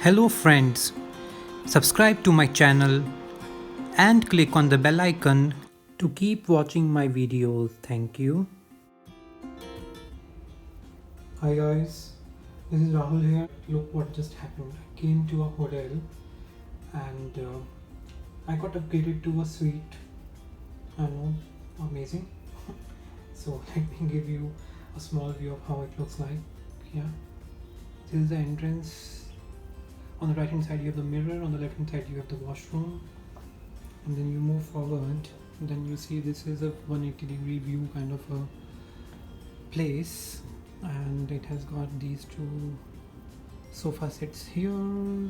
Hello friends, subscribe to my channel and click on the bell icon to keep watching my videos. Thank you. Hi guys, this is Rahul here. Look what just happened. I came to a hotel and I got upgraded to a suite. I know, amazing. So let me give you a small view of how it looks like. Yeah, this is the entrance. On the right hand side you have the mirror, on the left hand side you have the washroom, and then you move forward, then you see this is a 180-degree view kind of a place, and it has got these two sofa sets here.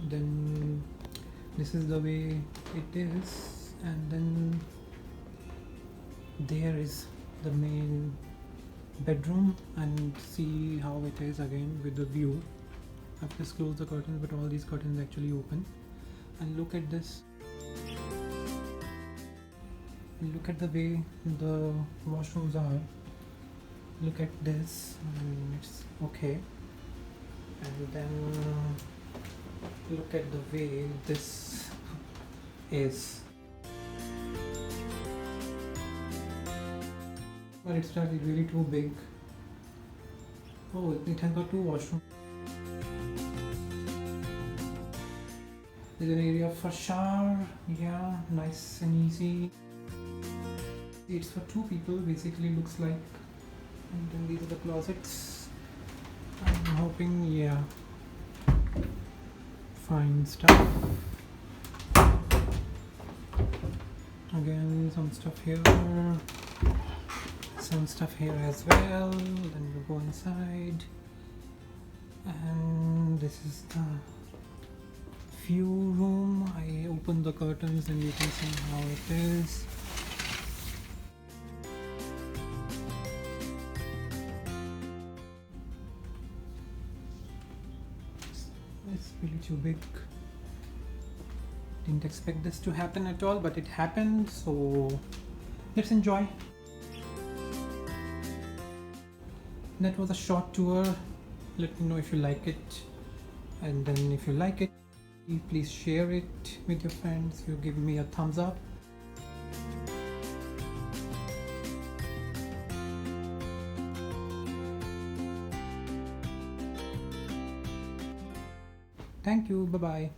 Then this is the way it is, and then there is the main bedroom, and see how it is again with the view. I've just closed the curtains, but all these curtains actually open. And look at this. And look at the way the washrooms are. Look at this. It's okay. And then look at the way this is. But it's not really too big. Oh, it has got two washrooms. There's an area for shower, yeah, nice and easy. It's for two people, basically looks like. And then these are the closets. I'm hoping, yeah, fine stuff. Again, some stuff here, some stuff here as well. Then we go inside, and this is the view room. I open the curtains and you can see how it is. It's really too big. Didn't expect this to happen at all, but it happened, so let's enjoy. That was a short tour. Let me know if you like it, and then if you like it, please share it with your friends. You give me a thumbs up. Thank you. Bye bye.